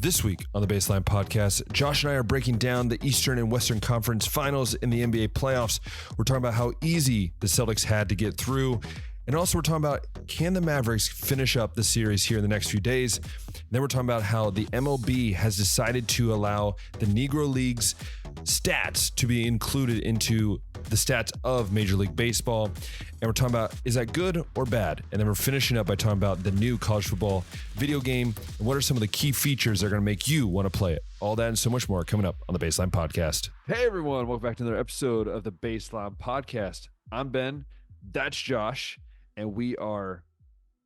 This week on the Baseline Podcast, Josh and I are breaking down the Eastern and Western Conference Finals in the NBA playoffs. We're talking about how easy the Celtics had to get through. And also we're talking about, can the Mavericks finish up the series here in the next few days? And then we're talking about how the MLB has decided to allow the Negro League's stats to be included into the stats of Major League Baseball. And we're talking about, is that good or bad? And then we're finishing up by talking about the new college football video game and what are some of the key features that are going to make you want to play it. All that and so much more coming up on the Baseline Podcast. Hey everyone, welcome back to another episode of the Baseline Podcast. I'm Ben, that's Josh, and we are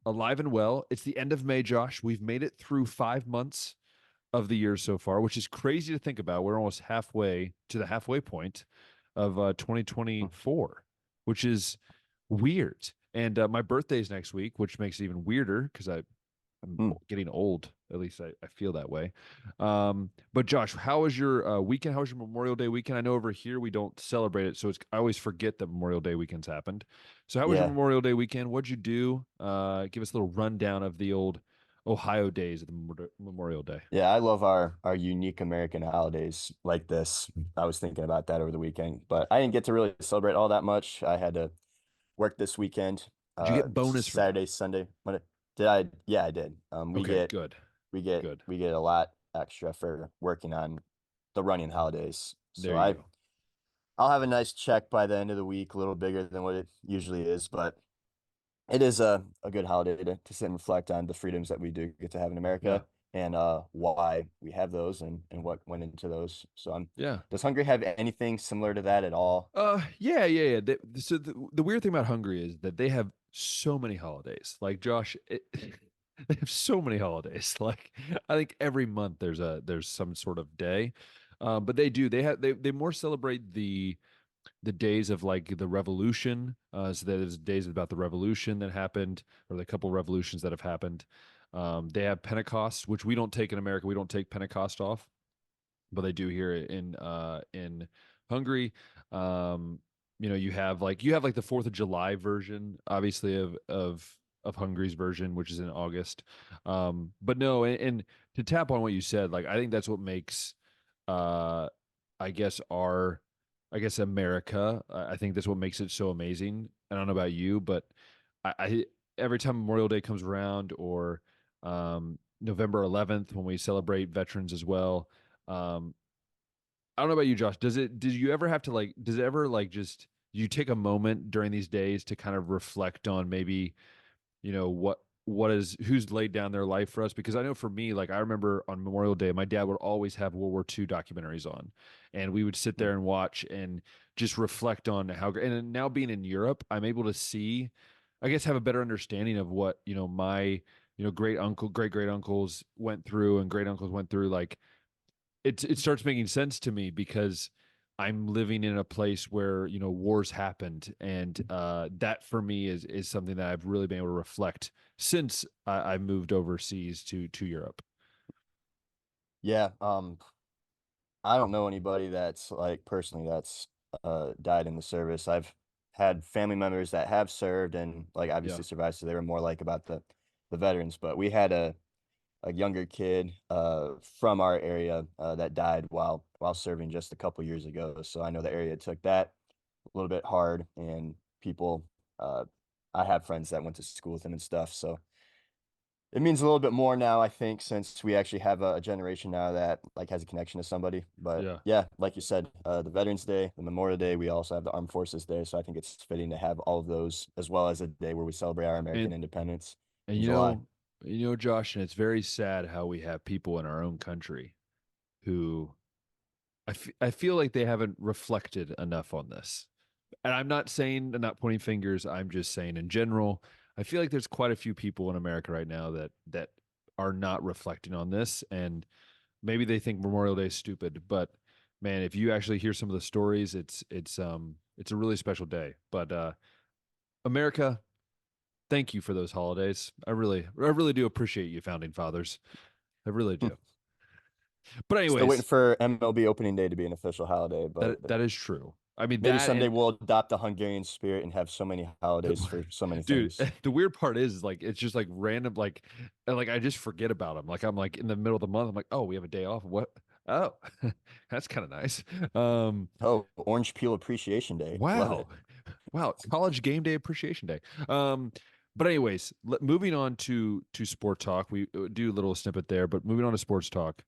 alive and well. It's the end of May, Josh. We've made it through 5 months of the year so far, which is crazy to think about. We're almost halfway to the halfway point of 2024, which is weird. And my birthday's next week, which makes it even weirder because I'm getting old. At least I feel that way. But Josh, how was your weekend? How was your Memorial Day weekend? I know over here we don't celebrate it, so I always forget that Memorial Day weekends happened. So how was your Memorial Day weekend? What'd you do? Give us a little rundown of the old Ohio days of the Memorial Day. Yeah, I love our unique American holidays like this. I was thinking about that over the weekend, but I didn't get to really celebrate all that much. I had to work this weekend. Did you get bonus for Saturday, Sunday? Did I? Yeah, I did. Good. We get a lot extra for working on the running holidays. So I'll have a nice check by the end of the week, a little bigger than what it usually is, but it is a good holiday to sit and reflect on the freedoms that we do get to have in America and why we have those and what went into those. So does Hungary have anything similar to that at all? Yeah. So the weird thing about Hungary is that they have so many holidays. Like Josh, they have so many holidays. Like I think every month there's some sort of day. But they more celebrate the days of like the revolution. So there's days about the revolution that happened, or the couple revolutions that have happened. They have Pentecost, which we don't take in America. We don't take Pentecost off, but they do here in Hungary. You have like the 4th of July version, obviously of Hungary's version, which is in August. But no, and to tap on what you said, like I think that's what makes I guess America. I think that's what makes it so amazing. I don't know about you, but I every time Memorial Day comes around, or November 11th when we celebrate veterans as well. I don't know about you, Josh. Did you ever have to does it ever just you take a moment during these days to kind of reflect on maybe, who's laid down their life for us? Because I know for me, like I remember on Memorial Day, my dad would always have World War II documentaries on, and we would sit there and watch and just reflect on how. And now being in Europe, I'm able to see, I guess, have a better understanding of what my great great uncles went through and great uncles went through. Like it starts making sense to me because I'm living in a place where wars happened, and that for me is something that I've really been able to reflect since I moved overseas to Europe. Yeah, I don't know anybody that's personally that's died in the service. I've had family members that have served and obviously survived, so they were more about the veterans. But we had a younger kid from our area that died while serving just a couple years ago. So I know the area took that a little bit hard, and people I have friends that went to school with him and stuff. So it means a little bit more now, I think, since we actually have a generation now that has a connection to somebody. But yeah, like you said, the Veterans Day, the Memorial Day, we also have the Armed Forces Day. So I think it's fitting to have all of those, as well as a day where we celebrate our American independence in July. Josh, and it's very sad how we have people in our own country who I feel like they haven't reflected enough on this. And I'm not pointing fingers. I'm just saying in general, I feel like there's quite a few people in America right now that are not reflecting on this. And maybe they think Memorial Day is stupid, but man, if you actually hear some of the stories, it's a really special day. But America, thank you for those holidays. I really do appreciate you, founding fathers. I really do. But anyways, still waiting for MLB opening day to be an official holiday, but that is true. I mean Maybe that someday and we'll adopt the Hungarian spirit and have so many holidays the, for so many dude, things. the weird part is like it's just like random like I just forget about them. Like I'm like in the middle of the month, I'm like, oh, we have a day off. What? Oh, that's kind of nice. Oh, Orange Peel Appreciation Day. Love Wow. it. Wow, college game day appreciation day. But anyways, moving on to sport talk. We do a little snippet there, but moving on to sports talk.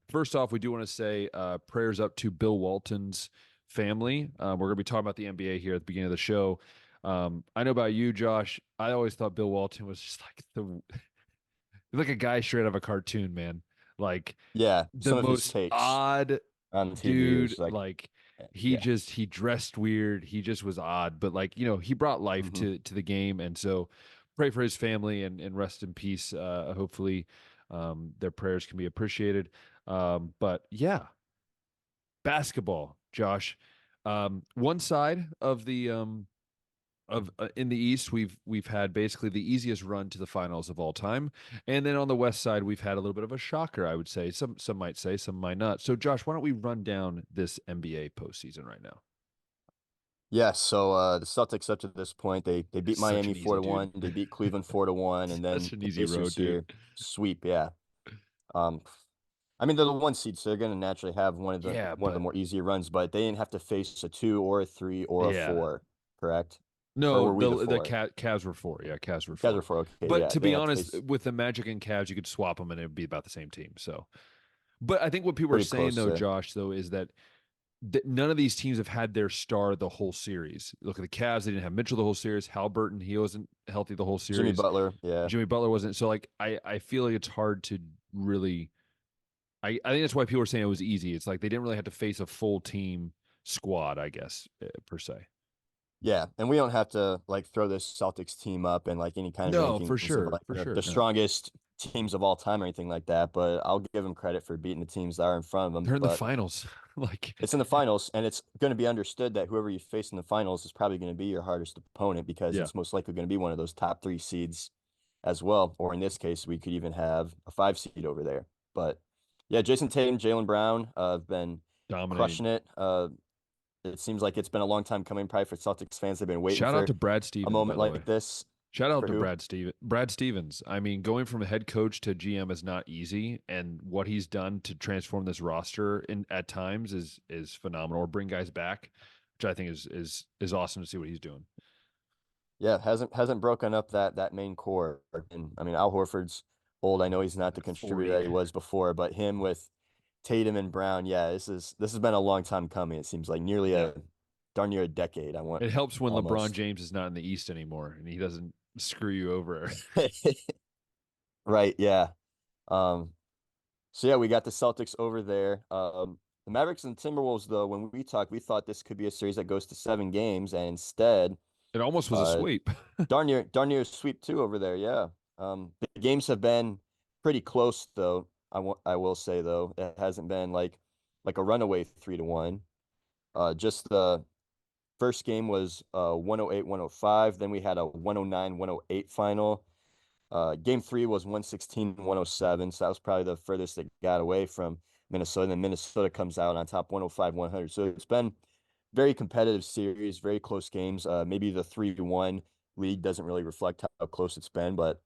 First off, we do want to say prayers up to Bill Walton's family. We're going to be talking about the NBA here at the beginning of the show. I know about you, Josh. I always thought Bill Walton was just like like a guy straight out of a cartoon, man. Like Yeah, the some of his most takes odd on TV dude. is like, Like yeah. he dressed weird. He just was odd, but like he brought life Hmm. to the game, and so pray for his family and rest in peace. Hopefully, their prayers can be appreciated. But yeah, basketball, Josh. One side of the of in the East, we've had basically the easiest run to the finals of all time, and then on the West side, we've had a little bit of a shocker. I would say some might say, some might not. So, Josh, why don't we run down this NBA postseason right now? Yeah, so the Celtics up to this point, they beat It's such Miami an four easy to dude. one, they beat Cleveland 4-1, and Such then an the easy road, Pacers dude. here sweep. Yeah. Um, I mean they're the one seed, so they're gonna naturally have Yeah, one of the but more easier runs, but they didn't have to face a 2 or a 3 or a yeah. 4, correct? Or No, were we the the 4? Cavs were four. Yeah, Cavs were Guys were four. 4, okay, But yeah. to They be didn't have to honest, face with the Magic and Cavs, you could swap them and it would be about the same team. So, but I think what people are pretty saying close though, to Josh, though, is that none of these teams have had their star the whole series. Look at the Cavs; they didn't have Mitchell the whole series. Halliburton, he wasn't healthy the whole Jimmy series. Butler, yeah. Jimmy Butler wasn't. So, like, I feel like it's hard to really. I think that's why people are saying it was easy. It's like they didn't really have to face a full team squad, I guess, per se. Yeah, and we don't have to like throw this Celtics team up in like any kind of No, rankings of like for sure. the No, strongest teams of all time or anything like that, but I'll give them credit for beating the teams that are in front of them. they're in the But finals. Like, it's in the finals, and it's going to be understood that whoever you face in the finals is probably going to be your hardest opponent because yeah, it's most likely going to be one of those top 3 seeds as well. Or in this case, we could even have a 5 seed over there. But yeah, Jason Tatum, Jalen Brown have been dominating. crushing it. It seems like it's been a long time coming, probably for Celtics fans. They've been waiting Shout out for to Brad a Stevens, by moment the way. like this. Shout out For to who? Brad Stevens. I mean, going from a head coach to GM is not easy, and what he's done to transform this roster in at times is phenomenal. Or bring guys back, which I think is awesome to see what he's doing. Yeah, hasn't broken up that main core. And I mean, Al Horford's old. I know he's not the contributor 40. that he was before, but him with Tatum and Brown, yeah, this has been a long time coming. It seems like nearly Yeah. a darn near a decade. I want It helps when LeBron almost. James is not in the East anymore and he doesn't screw you over. Right, yeah. Um, so yeah, we got the Celtics over there. The Mavericks and Timberwolves, though, when we talked, we thought this could be a series that goes to 7 games, and instead, It almost was a uh, sweep. darn near sweep two over there. Yeah. The games have been pretty close though. I will say though, it hasn't been like a runaway 3-1. Just the first game was 108-105. Then we had a 109-108 final. Game three was 116-107. So that was probably the furthest it got away from Minnesota. And then Minnesota comes out on top 105-100. So it's been very competitive series, very close games. Maybe the 3-1 lead doesn't really reflect how close it's been, but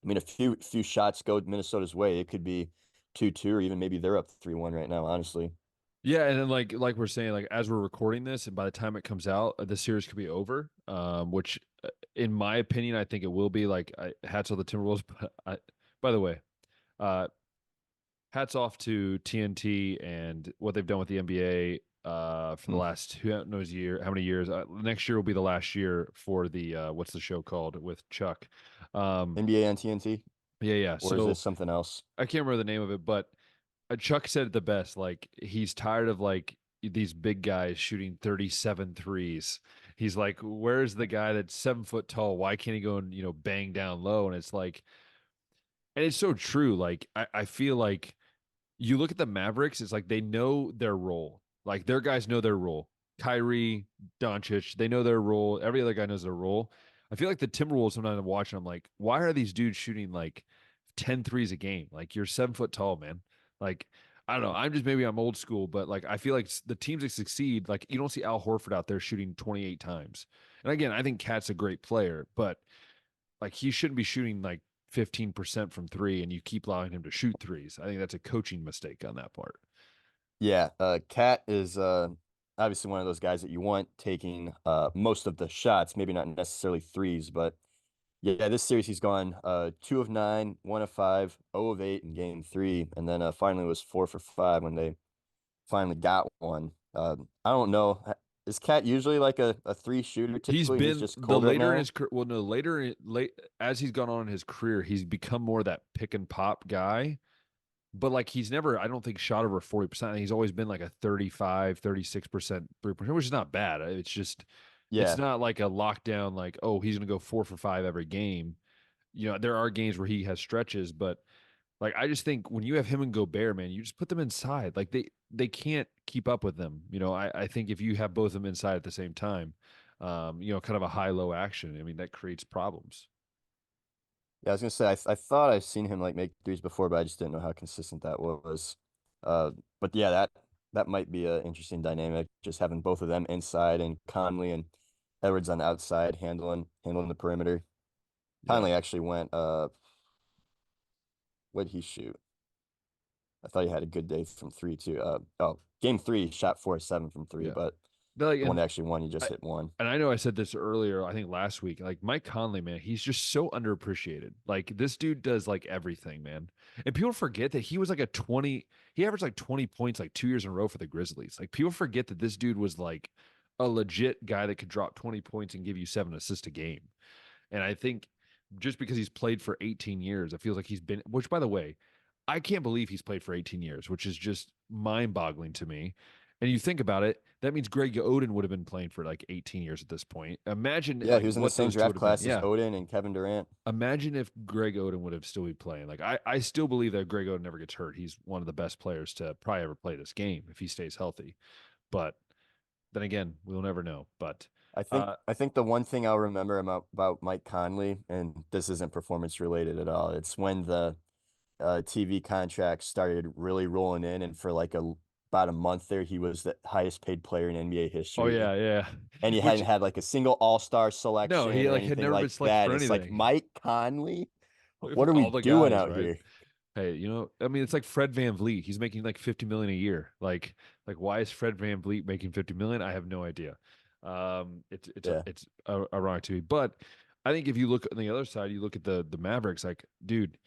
I mean, a few shots go Minnesota's way. It could be 2-2, or even maybe they're up 3-1 right now, honestly. Yeah, and then like we're saying, like as we're recording this, and by the time it comes out, the series could be over. Which, in my opinion, I think it will be. Like, hats off the Timberwolves. But by the way, uh, hats off to TNT and what they've done with the NBA. For the Hmm. last who knows year, how many years? Next year will be the last year for the what's the show called with Chuck? Um, NBA on TNT, yeah. or is this So something else? I can't remember the name of it, but Chuck said it the best. Like he's tired of like these big guys shooting 37 threes. He's like, where's the guy that's 7 foot tall? Why can't he go and bang down low? And it's like, and it's so true. Like I feel like you look at the Mavericks, it's like they know their role. Like their guys know their role. Kyrie, Doncic, they know their role. Every other guy knows their role. I feel like the Timberwolves, sometimes I'm watching, I'm like, why are these dudes shooting like 10 threes a game? Like you're 7 foot tall, man. Like I don't know. Maybe I'm old school, but like I feel like the teams that succeed, like you don't see Al Horford out there shooting 28 times. And again, I think Cat's a great player, but like he shouldn't be shooting like 15% from three and you keep allowing him to shoot threes. I think that's a coaching mistake on that part. Yeah, Cat is obviously one of those guys that you want taking most of the shots, maybe not necessarily threes, but yeah, this series he's gone 2 of 9, 1 of 5, 0 of 8 in game three, and then finally was 4 for 5 when they finally got one. I don't know. Is Cat usually like a three shooter He's typically, and he's been just the cold right later in now? his career. Well, no, late as he's gone on in his career, he's become more that pick and pop guy. But like he's never, I don't think, shot over 40%. He's always been like a 35, 36% 3%, which is not bad. It's just, it's Yeah, not like a lockdown, like, oh, he's going to go 4 for 5 every game. You know, there are games where he has stretches, but like I just think when you have him and Gobert, man, you just put them inside. Like they can't keep up with them. You know, I think if you have both of them inside at the same time, you know, kind of a high low action. I mean, that creates problems. yeah. I was gonna say I thought I've seen him like make threes before, but I just didn't know how consistent that was. Uh, but yeah, that might be an interesting dynamic, just having both of them inside and Conley and Edwards on the outside handling the perimeter. Yeah, Conley actually went what did he shoot? I thought he had a good day from three too. Game three, he shot 4 of 7 from three, yeah. but But like, the one that actually won, he just I, hit one. and I know I said this earlier, I think last week, like Mike Conley, man, he's just so underappreciated. Like this dude does like everything, man. And people forget that he was like he averaged like 20 points like 2 years in a row for the Grizzlies. Like people forget that this dude was like a legit guy that could drop 20 points and give you 7 assists a game. And I think just because he's played for 18 years, it feels like he's been, which by the way, I can't believe he's played for 18 years, which is just mind boggling to me. And you think about it, that means Greg Oden would have been playing for like 18 years at this point. Imagine Yeah, like he was in the what same those two would draft have been. class as Yeah. Odin and Kevin Durant. Imagine if Greg Oden would have still be playing. Like I still believe that Greg Oden never gets hurt. He's one of the best players to probably ever play this game if he stays healthy. But then again, we'll never know. But I think uh I think the one thing I'll remember about Mike Conley, and this isn't performance related at all, it's when the TV contracts started really rolling in, and for like about a month there, he was the highest paid player in NBA oh history, yeah, yeah. and he hadn't Which had like a single All-Star no, selection he or like had anything never been like selected that. for It's like anything. Mike Conley, what are With we all the doing guys, out right? here? Hey, you know, I mean, it's like Fred Van Vliet. He's making like 50 million a year. Like why is Fred Van Vliet making 50 million? I have no idea. Yeah. It's ironic to me, but I think if you look on the other side, you look at the Mavericks. Like, dude,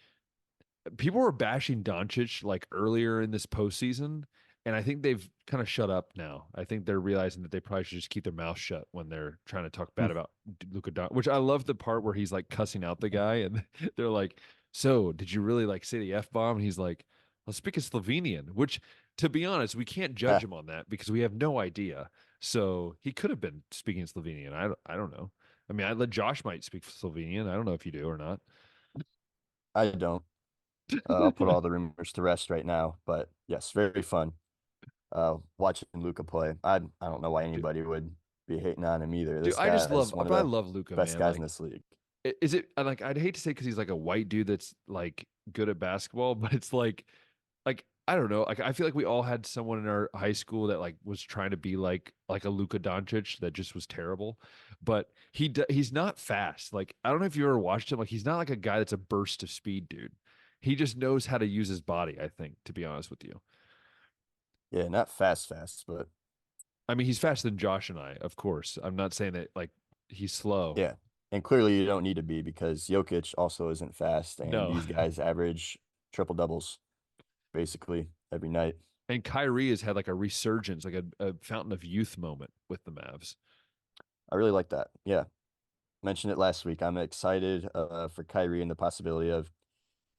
people were bashing Doncic like earlier in this postseason, and I think they've kind of shut up now. I think they're realizing that they probably should just keep their mouth shut when they're trying to talk bad about Luka Doncic. Which I love the part where he's like cussing out the guy, and they're like, "So, did you really like say the f bomb?" And he's like, "I'll speak in Slovenian." Which, to be honest, we can't judge him on that because we have no idea. So he could have been speaking Slovenian. I don't know. I mean, I let Josh might speak Slovenian. I don't know if you do or not. I don't. I'll put all the rumors to rest right now, but yes, very fun. Watching Luca play. I don't know why anybody would be hating on him either. Dude, This I guy just is love, one of but I the love Luca, best man. guys in Like, this league. is it like I'd hate to say because he's like a white dude that's like good at basketball, but it's like I don't know. Like I feel like we all had someone in our high school that like was trying to be like a Luka Doncic that just was terrible, but he's not fast. Like I don't know if you ever watched him. Like he's not like a guy that's a burst of speed, dude. He just knows how to use his body. I think, to be honest with you. Yeah, not fast, but I mean, he's faster than Josh and I, of course. I'm not saying that like he's slow. yeah. And clearly you don't need to be because Jokic also isn't fast, and No. these guys average triple doubles basically every night. And Kyrie has had like a resurgence, like a fountain of youth moment with the Mavs. I really like that. Yeah. Mentioned it last week. I'm excited for Kyrie and the possibility of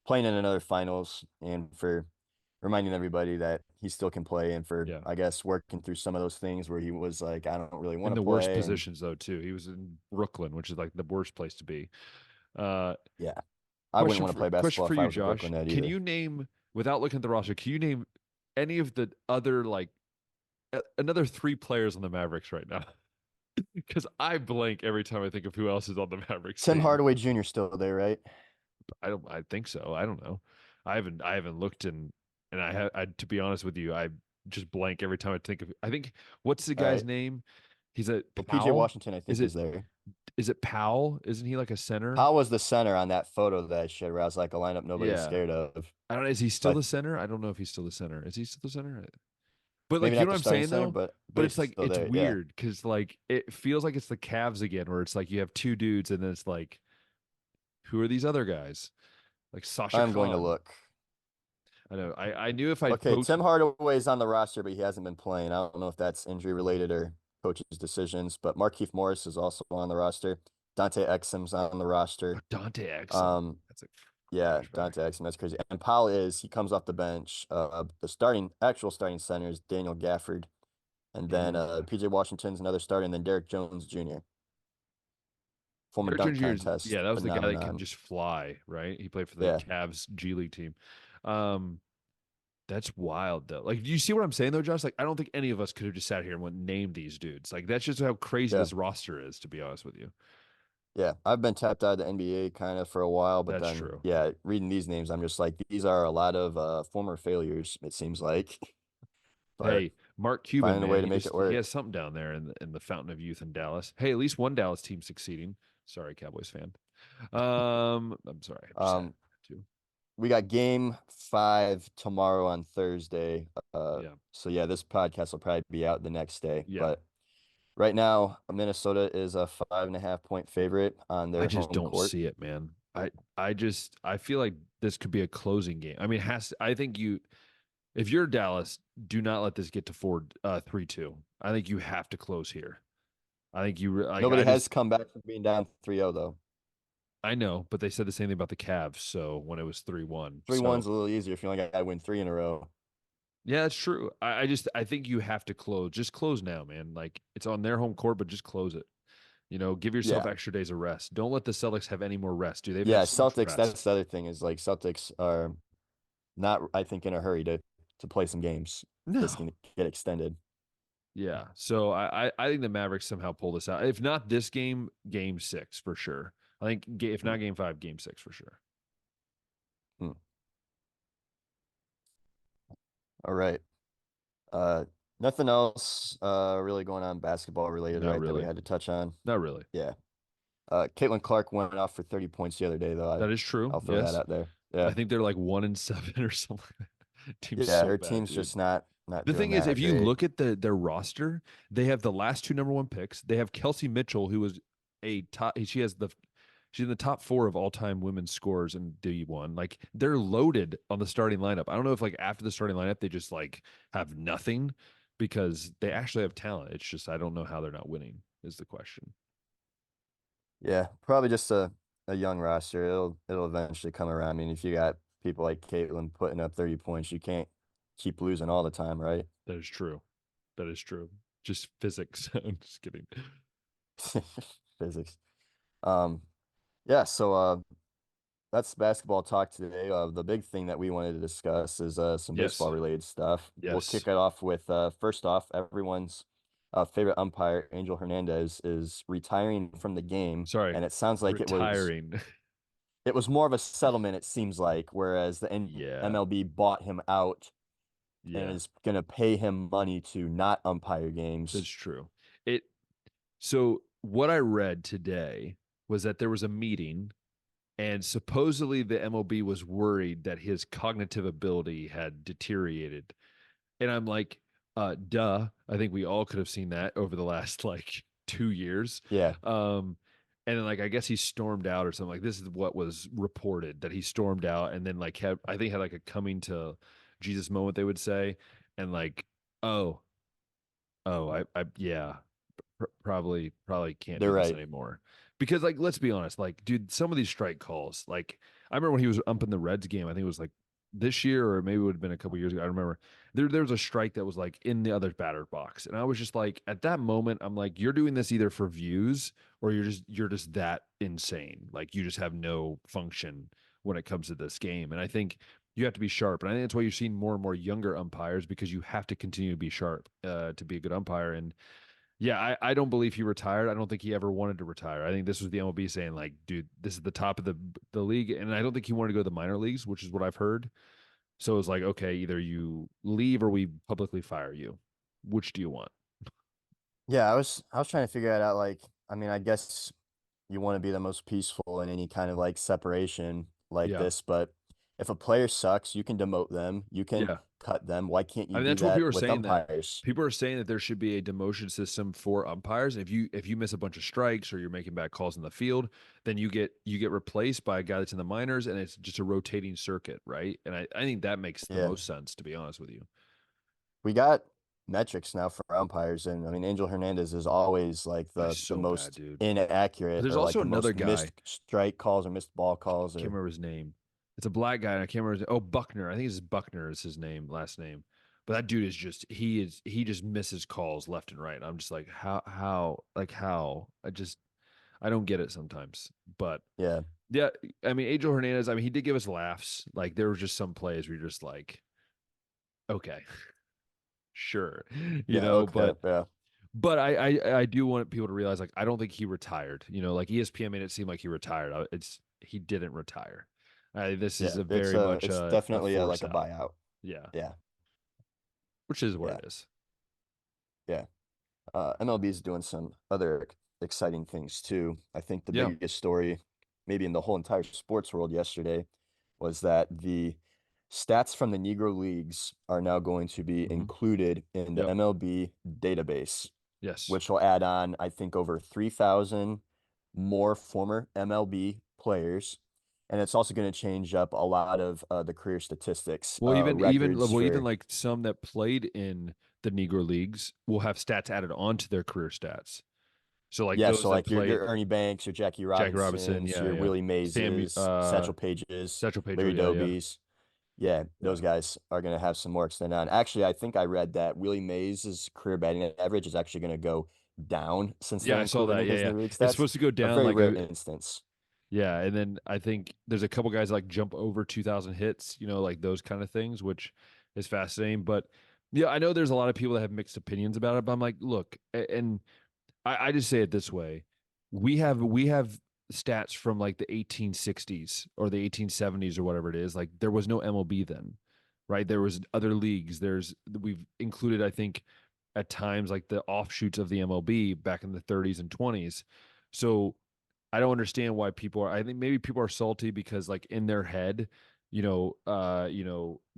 playing in another finals, and for reminding everybody that he still can play, and for, Yeah. I guess, working through some of those things where he was like, I don't really want In to the worst play. And positions though, too. He was in Brooklyn, which is like the worst place to be. Uh yeah, I wouldn't want to play question basketball for if I you, was a Josh. Brooklyn Net Can either. you name, without looking at the roster, can you name any of the other like another three players on the Mavericks right now? Because I blank every time I think of who else is on the Mavericks Tim team. Hardaway Jr. still there, right? I think so. I don't know. I haven't looked in. and I to be honest with you, I just blank every time I think of. I think what's the All guy's right. name? He's a Well, PJ Powell. Washington, I Is think, it is there. is it Powell? Isn't he like a center? Powell was the center on that photo that I shared where I was like a lineup nobody's Yeah. scared of. I don't know. Is he still But the center? I don't know if he's still the center. Is he still the center? But maybe like, you not know the what I'm starting saying center, though? but But he's it's like still it's there. Yeah. weird because like it feels like it's the Cavs again, where it's like you have two dudes and then it's like, who are these other guys? Like Sasha I'm going to Khan. look. I know. I knew if I Okay, post Tim Hardaway's on the roster, but he hasn't been playing. I don't know if that's injury related or coach's decisions, but Markieff Morris is also on the roster. Dante Exum's on the roster. Dante Exum. Um, That's a yeah, flashback. Dante Exum, that's crazy. And Powell he comes off the bench. The actual starting center is Daniel Gafford. And then Daniel Gafford. PJ Washington's another starter, and then Derek Jones Jr., former Derrick dunk Jones Jr. contest Yeah, that was the guy that could phenomenon. just fly, right? He played for the Yeah, Cavs G League team. Um, that's wild though. Like, do you see what I'm saying though, Josh? Like, I don't think any of us could have just sat here and went named these dudes. Like, that's just how crazy yeah, this roster is, to be honest with you. yeah. I've been tapped out of the NBA kind of for a while, but That's then, true. yeah, reading these names, I'm just like, these are a lot of former failures, it seems like, but Hey, Mark Cuban, finding a man, way to make it he work. has something down there in the fountain of youth in Dallas. Hey, at least one Dallas team succeeding. Sorry, Cowboys fan. I'm sorry. I'm just sad Um, too. we got game 5 tomorrow on Thursday. Yeah. So yeah, this podcast will probably be out the next day, Yeah. but right now, Minnesota is a 5.5 point favorite on I their just home don't court. see it, man. I feel like this could be a closing game. I mean, I think if you're Dallas, do not let this get to 3-2. I think you have to close here. I think Nobody has come back from being down 3-0 though. I know, but they said the same thing about the Cavs. So when it was 3-1. 3-1's So a little easier if you only got to win 3 in a row. yeah, that's true. I think you have to close. Just close now, man. Like it's on their home court, but just close it. Give yourself Yeah. extra days of rest. Don't let the Celtics have any more rest, dude. They've Yeah, had so much Celtics, that's rest. the other thing is like Celtics are not, I think, in a hurry to play some games. This No. can get extended. Yeah. So I think the Mavericks somehow pull this out. If not this game, game six for sure. I think if Hmm. not game five, game six for sure. Hmm. All right. Uh, nothing else really going on basketball related, Not right, that we really. had to touch on. Not really. Yeah. Caitlin Clark went off for 30 points the other day, though. That is true. I'll throw that Yes. out there. I Yeah. think they're like 1-7 or something. Team's Yeah, so her bad, team's dude. just not The doing thing is, if that you great. look at their roster, they have the last two number one picks. They have Kelsey Mitchell, who was a top. She's in the top four of all time women's scorers in D1. Like they're loaded on the starting lineup. I don't know if like after the starting lineup they just like have nothing because they actually have talent. It's just I don't know how they're not winning is the question. Yeah, probably just a young roster. It'll eventually come around. I mean, if you got people like Caitlin putting up 30 points, you can't keep losing all the time, right? That is true. That is true. Just physics. I'm just kidding. Physics. Um, yeah, so that's basketball talk today. The big thing that we wanted to discuss is some Yes. baseball related stuff. We'll Yes. kick it off with first off, everyone's favorite umpire, Angel Hernandez, is retiring from the game, Sorry. and it sounds like Retiring. it was more of a settlement, it seems like, whereas the Yeah. MLB bought him out and Yeah. is going to pay him money to not umpire That's games. true. It So what I read today was that there was a meeting and supposedly the MLB was worried that his cognitive ability had deteriorated. And I'm like, duh. I think we all could have seen that over the last like 2 years. Yeah, Um, and then like I guess he stormed out or something. Like this is what was reported that he stormed out and then like had like a coming to Jesus moment, they would say, and like, oh, I yeah, probably can't they're do this right. anymore because like let's be honest, like dude, some of these strike calls, like I remember when he was up in the Reds game, I think it was like this year or maybe it would have been a couple years ago. I remember there was a strike that was like in the other batter box and I was just like at that moment I'm like you're doing this either for views or you're just that insane, like you just have no function when it comes to this game. And I think you have to be sharp, and I think that's why you're seeing more and more younger umpires because you have to continue to be sharp to be a good umpire. And yeah, I don't believe he retired. I don't think he ever wanted to retire. I think this was the MLB saying, like, dude, this is the top of the league. And I don't think he wanted to go to the minor leagues, which is what I've heard. So it's like, okay, either you leave or we publicly fire you. Which do you want? Yeah, I was trying to figure it out. Like, I mean, I guess you want to be the most peaceful in any kind of like separation like Yeah. this, but if a player sucks, you can demote them, you can Yeah. cut them. Why can't I you mean, do that's what that people are with saying that umpires? people are saying that there should be a demotion system for umpires. If you miss a bunch of strikes or you're making bad calls in the field, then you get replaced by a guy that's in the minors, and it's just a rotating circuit, right? And I think that makes the Yeah. most sense, to be honest with you. We got metrics now for umpires, and I mean Angel Hernandez is always like He's the so bad, most dude. But inaccurate there's or like also the another most guy. missed strike calls or missed ball calls Can't or remember his name. It's a black guy, and I can't remember his, oh, Buckner. I think it's Buckner is his name, last name. But that dude is just he just misses calls left and right. I'm just like, how? I don't get it sometimes. But yeah. yeah, I mean Angel Hernandez, I mean he did give us laughs. Like there were just some plays where you're just like, okay, sure. Yeah, okay. But Yeah. I do want people to realize, like, I don't think he retired. Like ESPN made it seem like he retired. He didn't retire. This is Yeah. a very much It's a definitely force like a out. buyout. Yeah, Yeah. which is what Yeah. it is. Yeah. MLB is doing some other exciting things too. I think the Yeah. biggest story, maybe in the whole entire sports world yesterday, was that the stats from the Negro leagues are now going to be Hmm. included in the Yep. MLB database, Yes. which will add on, I think, over 3,000 more former MLB players. And it's also going to change up a lot of the career statistics, Well, records even for, like some that played in the Negro leagues will have stats added onto their career stats. So like yeah, those so that like play your Ernie Banks, your Jackie Jackie Robinson, Robinsons, yeah, your yeah. Willie Sammy Mazes, Satchel Pages, Satchel Pager, Larry yeah, yeah. Dobies. Yeah, those Yeah. guys are going to have some more extended on. Actually, I think I read that Willie Mays' career batting average is actually going to go down since Yeah, they're I saw including that. in Yeah, his yeah. new league It's stats. supposed to go A down very like rare a instance. yeah, and then I think there's a couple guys that like jump over 2,000 hits, like those kind of things, which is fascinating. But yeah, I know there's a lot of people that have mixed opinions about it, but I'm like, look, and I just say it this way: we have stats from like the 1860s or the 1870s or whatever it is. Like there was no MLB then, right? There was other leagues. We've included, I think, at times like the offshoots of the MLB back in the 30s and 20s. So I don't understand why people are. I think maybe people are salty because like in their head,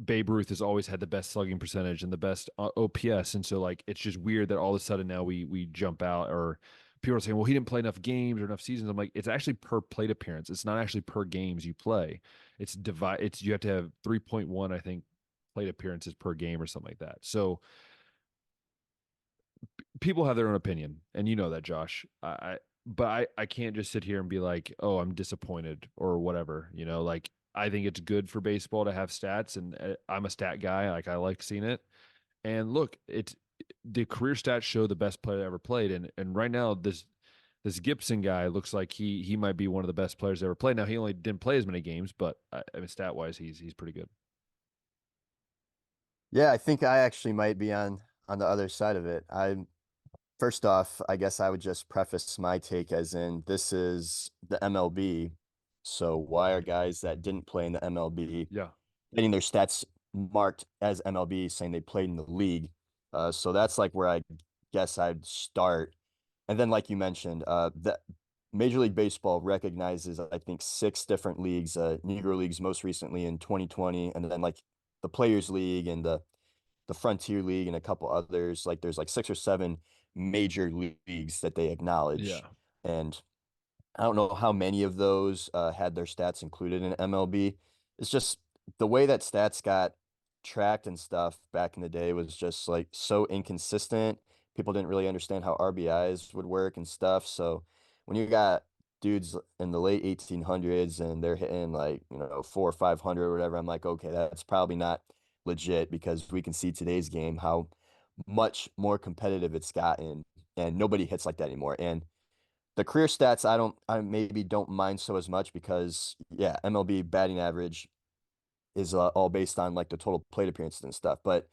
Babe Ruth has always had the best slugging percentage and the best OPS, and so like it's just weird that all of a sudden now we jump out or people are saying, well, he didn't play enough games or enough seasons. I'm like, it's actually per plate appearance. It's not actually per games you play. It's you have to have 3.1, I think, plate appearances per game or something like that. So people have their own opinion, and you know that, Josh. But I can't just sit here and be like, oh, I'm disappointed or whatever. Like I think it's good for baseball to have stats, and I'm a stat guy. Like I like seeing it. And look, it's the career stats show the best player that ever played, and right now this Gibson guy looks like he might be one of the best players ever played. Now he only didn't play as many games, but I mean stat wise, he's pretty good. Yeah, I think I actually might be on the other side of it. I First off, I guess I would just preface my take as in this is the MLB. So why are guys that didn't play in the MLB Yeah, getting their stats marked as MLB saying they played in the league? So that's like where I guess I'd start. And then, like you mentioned, the Major League Baseball recognizes, I think, six different leagues, Negro leagues most recently in 2020, and then like the Players League and the Frontier League and a couple others. Like there's like six or seven major leagues that they acknowledge. yeah, And I don't know how many of those had their stats included in MLB. It's just the way that stats got tracked and stuff back in the day was just like so inconsistent. People didn't really understand how RBIs would work and stuff. So when you got dudes in the late 1800s and they're hitting like, four or 500 or whatever, I'm like, okay, that's probably not legit because we can see today's game how much more competitive it's gotten and nobody hits like that anymore. And the career stats, I maybe don't mind so as much because yeah, MLB batting average is all based on like the total plate appearances and stuff. But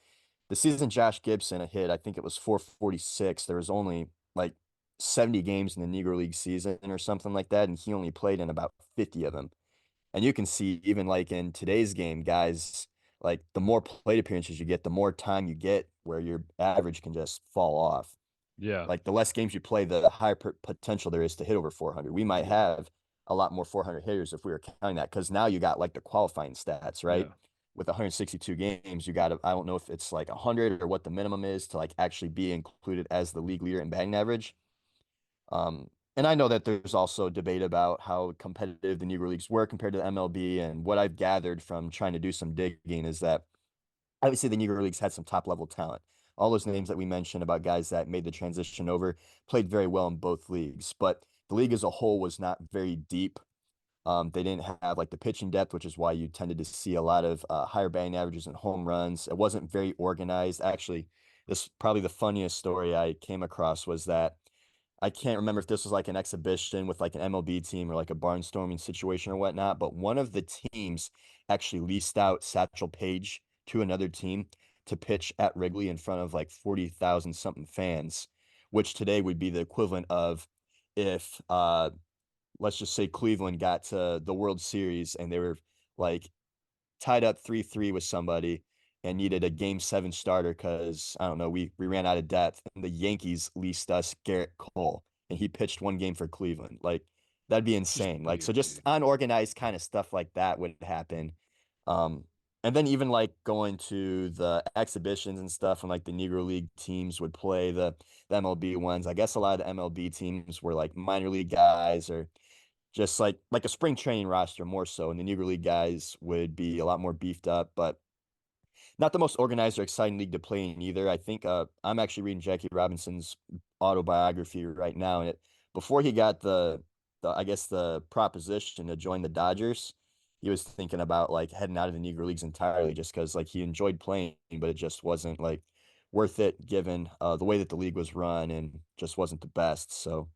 the season Josh Gibson hit, I think it was 446. There was only like 70 games in the Negro League season or something like that, and he only played in about 50 of them. And you can see even like in today's game, guys like the more plate appearances you get, the more time you get where your average can just fall off. Yeah. Like the less games you play, the higher potential there is to hit over 400. We might Yeah. have a lot more 400 hitters if we were counting that, because now you got like the qualifying stats, right? Yeah. With 162 games, you got to, I don't know if it's like 100 or what the minimum is to like actually be included as the league leader in batting average. And I know that there's also debate about how competitive the Negro Leagues were compared to the MLB. And what I've gathered from trying to do some digging is that obviously the Negro Leagues had some top level talent. All those names that we mentioned about guys that made the transition over played very well in both leagues, but the league as a whole was not very deep. They didn't have like the pitching depth, which is why you tended to see a lot of higher batting averages and home runs. It wasn't very organized. Actually, this probably the funniest story I came across was that I can't remember if this was like an exhibition with like an MLB team or like a barnstorming situation or whatnot, but one of the teams actually leased out Satchel Paige to another team to pitch at Wrigley in front of like 40,000 something fans, which today would be the equivalent of if let's just say Cleveland got to the World Series and they were like tied up 3-3 with somebody and needed a game 7 starter because I don't know, we ran out of depth and the Yankees leased us Garrett Cole and he pitched one game for Cleveland. Like that'd be It's just insane. Like so weird, just dude. unorganized kind of stuff like that would happen. Um and then even like going to the exhibitions and stuff and like the Negro League teams would play the MLB ones. I guess a lot of the MLB teams were like minor league guys or just like a spring training roster more so, and the Negro League guys would be a lot more beefed up, but not the most organized or exciting league to play in either. I think I'm actually reading Jackie Robinson's autobiography right now, and it before he got the I guess the proposition to join the Dodgers, he was thinking about like heading out of the Negro Leagues entirely just because like he enjoyed playing, but it just wasn't like worth it given the way that the league was run and just wasn't the best. So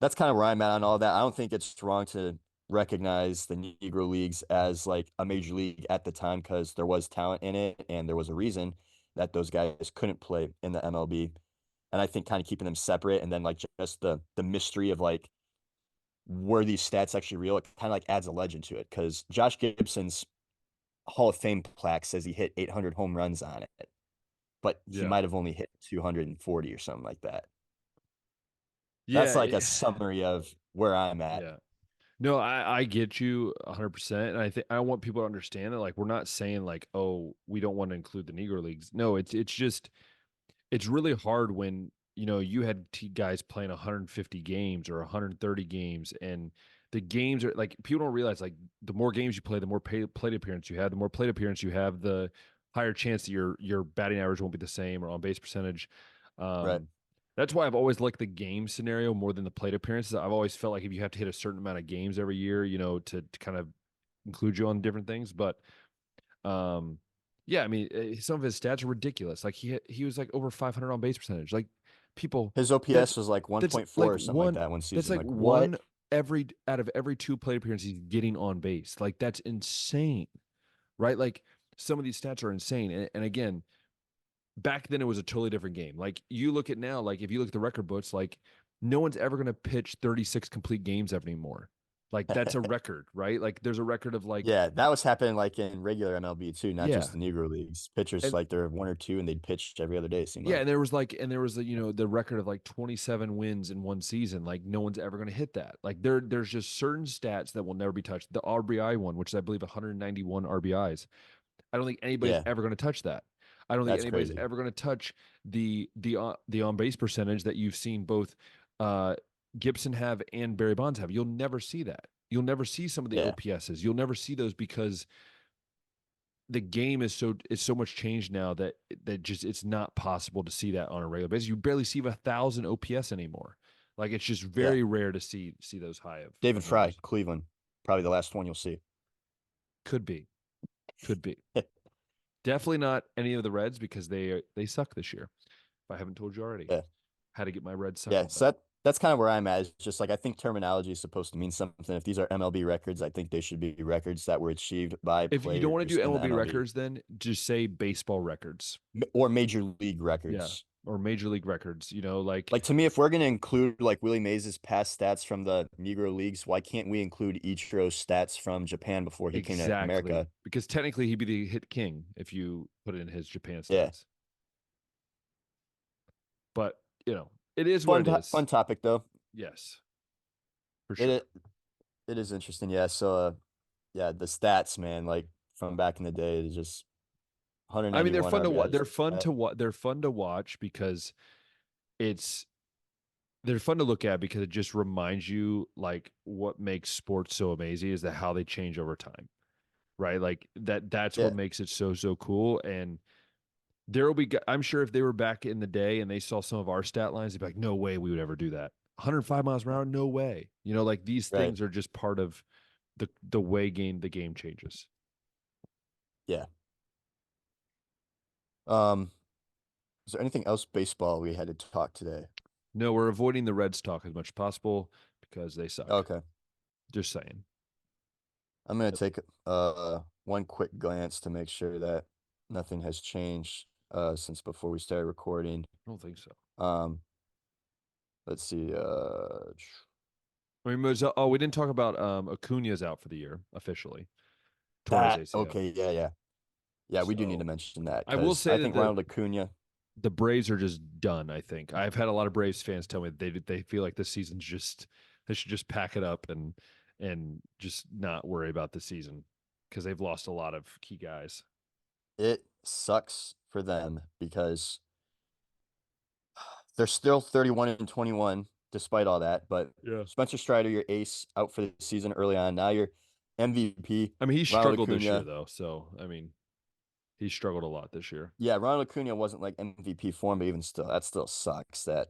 that's kind of where I'm at on all that. I don't think it's wrong to recognize the Negro Leagues as like a major league at the time because there was talent in it and there was a reason that those guys couldn't play in the MLB. And I think kind of keeping them separate and then like just the mystery of like were these stats actually real? It kind of like adds a legend to it because Josh Gibson's Hall of Fame plaque says he hit 800 home runs on it, but he Yeah. might have only hit 240 or something like that. That's Yeah. like a summary of where I'm at. Yeah. No, I get you 100%. And I think I want people to understand that like we're not saying like, oh, we don't want to include the Negro Leagues. No, it's just it's really hard when, you had guys playing 150 games or 130 games and the games are like people don't realize like the more games you play, the more plate appearance you have, the more plate appearance you have, the higher chance that your batting average won't be the same or on base percentage. Right. Um, that's why I've always liked the game scenario more than the plate appearances. I've always felt like if you have to hit a certain amount of games every year, to kind of include you on different things. But um, yeah, I mean, some of his stats are ridiculous. Like he was like over 500 on base percentage. Like people, His that's OPS was like that's 1.4 like or something like one that one that's season. like Like what? one every out of every two plate appearances he's getting on base. Like that's insane, right? Like some of these stats are insane. And again, back then it was a totally different game. Like you look at now, like if you look at the record books, like no one's ever going to pitch 36 complete games anymore. Like that's a record, right? Like there's a record of like, Yeah, that was happening like in regular MLB too, not just yeah. the Negro Leagues. Pitchers And like there were one or two and they'd pitch every other day, it seemed yeah, like. and there was the record of like 27 wins in one season. Like no one's ever going to hit that. Like there's just certain stats that will never be touched. The RBI one, which is I believe 191 RBIs. I don't think anybody's Yeah, ever going to touch that. I don't think that's anybody's crazy. ever going to touch the on base percentage that you've seen both uh, Gibson have and Barry Bonds have. You'll never see that. You'll never see some of the Yeah, OPSs. You'll never see those because the game is so much changed now that just it's not possible to see that on a regular basis. You barely see 1,000 OPS anymore. Like it's just yeah. very rare to see those high David of Fry, numbers. Cleveland, probably the last one you'll see. Could be, could be. Definitely not any of the Reds because they suck this year. If I haven't told you already, Yeah, had to get my Reds yeah. sucking So back. that's kind of where I'm at. It's just like I think terminology is supposed to mean something. If these are MLB records, I think they should be records that were achieved by If you don't want to players do in the MLB MLB records, then just say baseball records. or major league Yeah, records. or major league records. Like to me, if we're gonna include like Willie Mays' past stats from the Negro leagues, why can't we include Ichiro's stats from Japan before he came to exactly, America? because technically he'd be the hit king if you put in his Japan Yeah, stats. But it is what it fun is. topic though. Yes, for It sure. it is interesting. Yeah, so yeah, the stats, man, like from back in the day, is just I mean, they're 191 fun to watch. RBIs. They're fun to watch because it's they're fun to look at because it just reminds you like what makes sports so amazing is that how they change over time, right? Like that's what Yeah, makes it so cool. And there will be, I'm sure if they were back in the day and they saw some of our stat lines, they'd be like, no way we would ever do that. 105 miles per hour, no way. Like these right. things are just part of the way the game changes. Yeah. Is there anything else baseball we had to talk today? No, we're avoiding the Reds talk as much as possible because they suck. Okay. Just saying. I'm gonna take one quick glance to make sure that nothing has changed since before we started recording. I don't think so. Um, let's see. I mean, we didn't talk about Acuna's out for the year officially. Torres That ACL. okay, yeah. Yeah, we do need to So mention that I will because say I that think Ronald Acuna, the Braves are just done. I think I've had a lot of Braves fans tell me they feel like this season's just they should just pack it up and just not worry about the season because they've lost a lot of key guys. it sucks for them because they're still 31 and 21 despite all that. But Yeah. Spencer Strider, your ace, out for the season early on. Now your MVP, I mean, he Ronald struggled this year Acuna. though, so I mean, he struggled a lot this year. Yeah, Ronald Acuna wasn't like MVP form, but even still, that still sucks that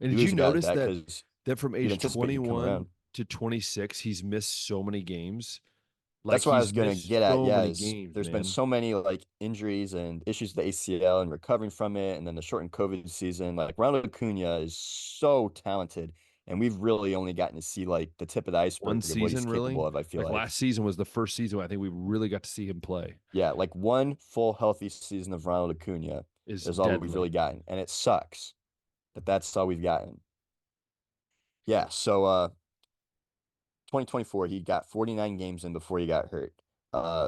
And you did you lose a guy like notice that that because from you'd age anticipate he'd come 21 around. to 26, he's missed so many games. Like That's what I he's was gonna missed get at. so Yeah, many is games, there's been man. so many like injuries and issues with the ACL and recovering from it, and then the shortened COVID season. Like Ronald Acuna is so talented, and we've really only gotten to see like the tip of the One iceberg of what he's season, really? capable of, I feel Like like. last season was the first season I think we really got to see him play. Yeah, like one full healthy season of Ronald Acuna Is is all we've really deadly. gotten, and it sucks that that's all we've gotten. Yeah, so 2024, he got 49 games in before he got hurt.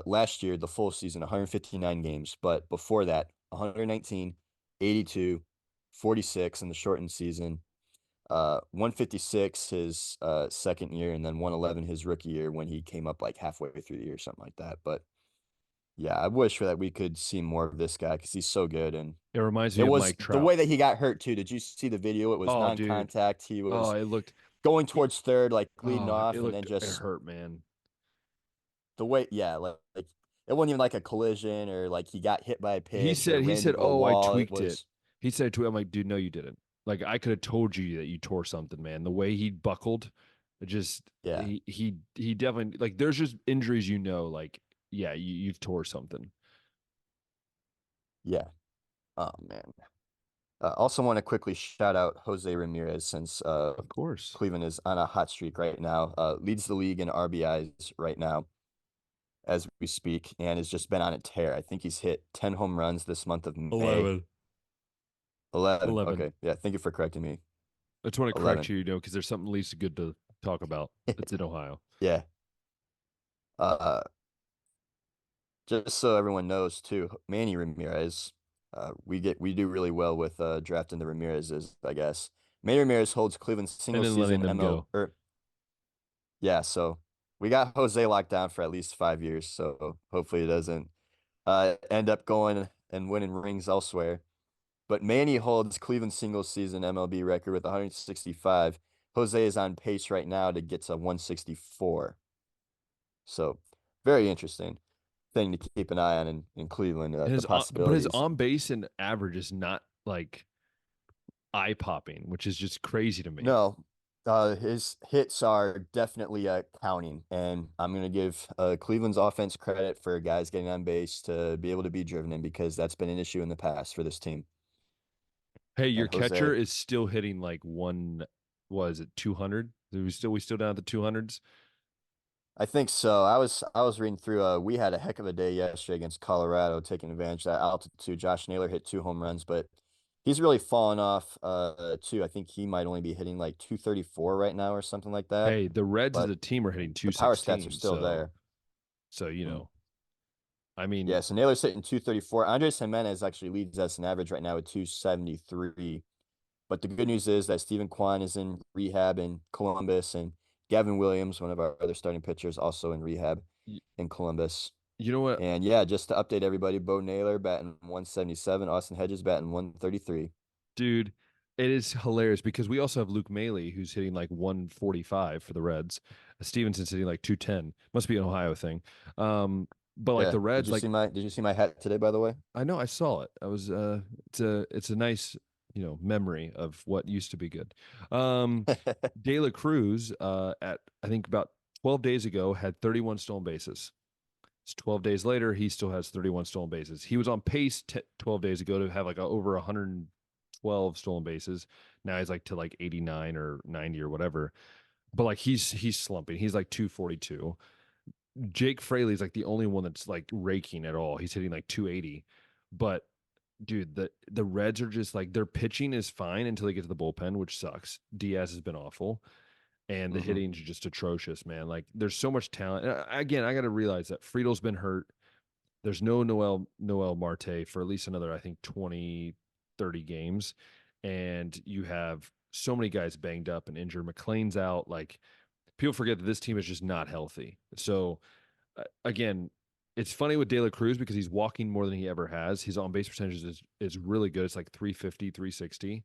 Last year, the full season, 159 games, but before that, 119, 82, 46 in the shortened season, 156 his second year, and then 111 his rookie year when he came up like halfway through the year, something like that. But yeah, I wish that we could see more of this guy because he's so good. And It reminds me it of was Mike the Trout. way that he got hurt too. Did you see the video? It was Oh, dude. non-contact. He Oh, was it looked. going He, towards third, like leading oh, it off, and then looked. It just hurt, man. the way, yeah, like it wasn't even like a collision or like he got hit by a He pitch or said. He ran said, into a "Oh, I wall. It tweaked it." was, He said to him, "I'm like, dude, no, you didn't. Like, I could have told you that you tore something, man. The way he buckled, it just yeah, he definitely like. There's just injuries, like, yeah, you've tore something. yeah. Oh man. Also want to quickly shout out Jose Ramirez since Of course. Cleveland is on a hot streak right now. Leads the league in RBIs right now as we speak, and has just been on a tear. I think he's hit 10 home runs this month of May. 11. 11. 11. Okay. Yeah, thank you for correcting me. I just want to correct 11. you, because there's something at least good to talk about. It's in Ohio. Yeah. Uh, just so everyone knows too, Manny Ramirez, we do really well with drafting the Ramirez's, I guess. Manny Ramirez holds Cleveland's And single then letting season them ML go. or yeah, so we got Jose locked down for at least 5 years, so hopefully it doesn't end up going and winning rings elsewhere. But Manny holds Cleveland's single season MLB record with 165. Jose is on pace right now to get to 164. So very interesting thing to keep an eye on in Cleveland, And the but his possibilities. on base and average is not like eye popping, which is just crazy to me. No, his hits are definitely counting, and I'm going to give Cleveland's offense credit for guys getting on base to be able to be driven in because that's been an issue in the past for this team. Hey, your And catcher Jose, is still hitting like one, was it 200? We still down at the 200s? I think so. I was reading through. We had a heck of a day yesterday against Colorado, taking advantage of that altitude. Josh Naylor hit 2 home runs, but He's really fallen off too. I think he might only be hitting like 234 right now or something like that. Hey, the Reds as But a team are hitting the power stats are 216, still there. so you Mm. know, I mean, Yeah, so Naylor's hitting 234. Andres Jimenez actually leads us an average right now at 273. But the good news is that Stephen Kwan is in rehab in Columbus, and Gavin Williams, one of our other starting pitchers, also in rehab y- in Columbus. you know what, And yeah, just to update everybody, Bo Naylor batting 177, Austin Hedges batting 133. dude? It is hilarious because we also have Luke Maley who's hitting like 145 for the Reds. Stevenson's hitting like 210. Must be an Ohio thing. But like Yeah. the Reds, like Did you see my hat today, by the way? I know I saw it. I was it's a nice, memory of what used to be good. De La Cruz at I think about 12 days ago had 31 stolen bases. It's 12 days later, he still has 31 stolen bases. He was on pace 12 days ago to have like over 112 stolen bases. Now he's like to like 89 or 90 or whatever. But like he's slumping. He's like 242. Jake Fraley's like the only one that's like raking at all. He's hitting like 280. But dude, the Reds are just like their pitching is fine until they get to the bullpen, which sucks. Diaz has been awful, and the hmm hitting's just atrocious, man. Like there's so much talent. And again, I got to realize that Friedel's been hurt. There's no Noel Marte for at least another, I think, 20, 30 games, and you have so many guys banged up and injured. McLean's out. Like people forget that this team is just not healthy. So again, it's funny with De La Cruz because he's walking more than he ever has. His on base percentage is really good. It's like 350, 360.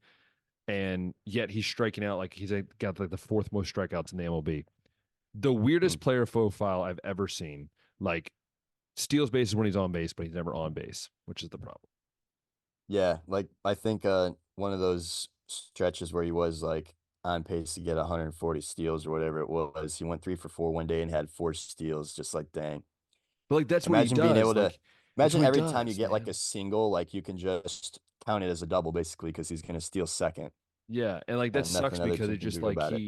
And yet he's striking out like he's got like the fourth most strikeouts in the MLB. The weirdest player profile I've ever seen. Like steals bases when he's on base, but he's never on base, which is the problem. Yeah, like I think one of those stretches where he was like on pace to get 140 steals or whatever it was. He went 3 for 4 one day and had 4 steals. Just like dang. But like that's what he Imagine being does. able to Like that's imagine what he every time you does, get like a man. single, like you can just count it as a double basically because he's gonna steal second Yeah, and like that and sucks nothing other because team it can just do like about it.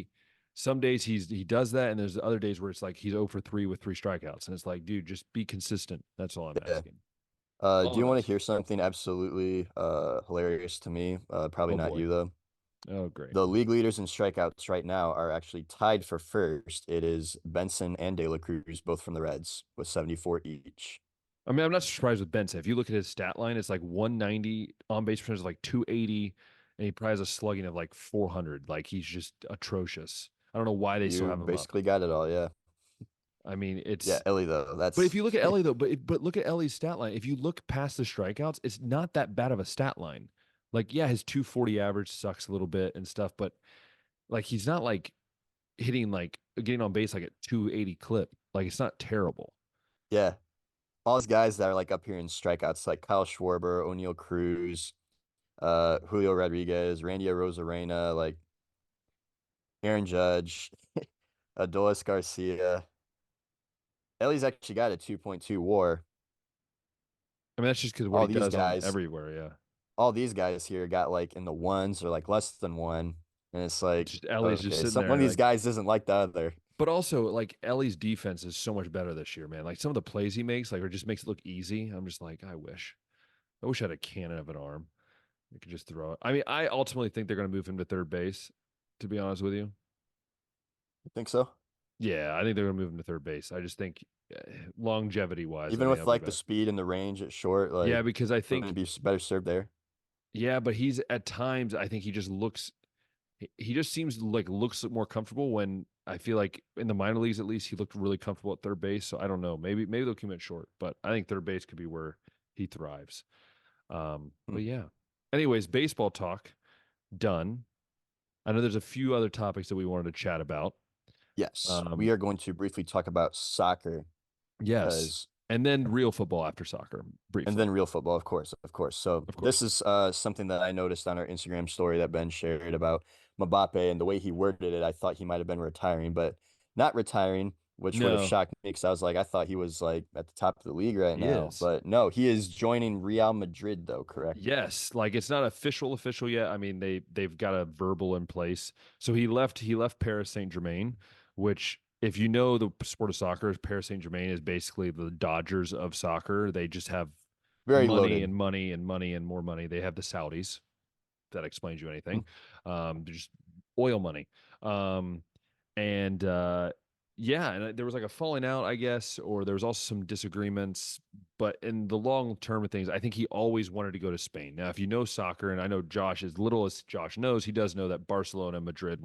some days he does that, and there's other days where it's like he's 0 for 3 with 3 strikeouts, and it's like, dude, just be consistent. That's all I'm Yeah. asking. Do All you I'm want to asking. hear something absolutely hilarious to me? Probably Oh not boy. you though. Oh great. The league leaders in strikeouts right now are actually tied for first. It is Benson and De La Cruz, both from the Reds, with 74 each. I mean, I'm not surprised with Benson. If you look at his stat line, it's like 190 on base percentage, like 280, and he probably has a slugging of like 400. Like he's just atrocious. I don't know why they still You have him up. basically got it all, yeah. I mean, Yeah, it's Ellie though. but if That's you look at Ellie though, but look at Ellie's stat line. If you look past the strikeouts, it's not that bad of a stat line. Like, yeah, his 240 average sucks a little bit and stuff, but like he's not like hitting like getting on base like at 280 clip. Like it's not terrible. yeah. All these guys that are like up here in strikeouts, like Kyle Schwarber, O'Neal Cruz, Julio Rodriguez, Randy Arozarena, like Aaron Judge, Adolis Garcia. Ellie's actually got a 2.2 WAR. I mean, that's just because what All he these does on guys, everywhere. Yeah. all these guys here got like in the ones or like less than one. And it's like, Just Ellie's just okay, sitting one there of these like, guys isn't like the other. but also like Ellie's defense is so much better this year, man. Like some of the plays he makes, like, or just makes it look easy. I'm just like, I wish I had a cannon of an arm. I could just throw it. I mean, I ultimately think they're going to move him to third base, to be honest with you. You think so? Yeah, I think they're going to move him to third base. I just think longevity wise, I Even think with that'll be like the better. speed and the range at short, Yeah, like because I wouldn't it think, be better served there? yeah, but he's at times, I think he just looks, he just seems like looks more comfortable when I feel like in the minor leagues, at least, he looked really comfortable at third base. So I don't know. Maybe they'll keep him at short, but I think third base could be where he thrives. Hmm. But yeah. Anyways, baseball talk done. I know there's a few other topics that we wanted to chat about. Yes, we Um, are going to briefly talk about soccer yes. because And then real football after soccer, and briefly, then real football, of course, of course. So of this course. is something that I noticed on our Instagram story that Ben shared about Mbappe and the way he worded it. I thought he might have been retiring, but not retiring, which would have No, shocked me because I was like, I thought he was like at the top of the league right he now. is. But no, he is joining Real Madrid though, correct? Yes, like it's not official yet. I mean, they've got a verbal in place. So he left Paris Saint-Germain, which if you know the sport of soccer, Paris Saint-Germain is basically the Dodgers of soccer. They just have Very money loaded. and money and money and more money. They have the Saudis. that explains you anything. They're just oil money. Um, and yeah, and there was like a falling out, I guess, or there was also some disagreements. But in the long term of things, I think he always wanted to go to Spain. Now, if you know soccer, and I know Josh, as little as Josh knows, he does know that Barcelona and Madrid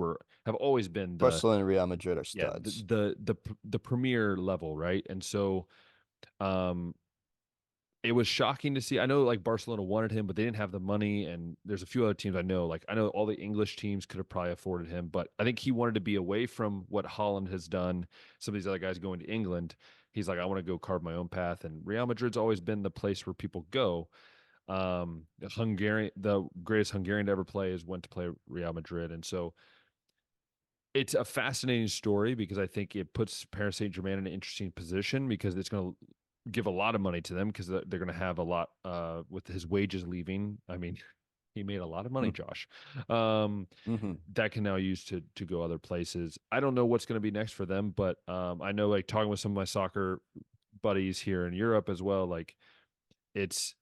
have always been Barcelona and Real Madrid are yeah, studs. the premier level, right? And so um it was shocking to see. I know like Barcelona wanted him, but they didn't have the money. And there's a few other teams I know. Like I know all the English teams could have probably afforded him, but I think he wanted to be away from what Holland has done. Some of these other guys going to England. He's like, I want to go carve my own path. And Real Madrid's always been the place where people go. The greatest Hungarian to ever play is went to play Real Madrid. And so it's a fascinating story because I think it puts Paris Saint Germain in an interesting position because it's going to give a lot of money to them because they're going to have a lot with his wages leaving. I mean, he made a lot of money, Josh. Mm-hmm. That can now use to go other places. I don't know what's going to be next for them, but I know like talking with some of my soccer buddies here in Europe as well. Like it's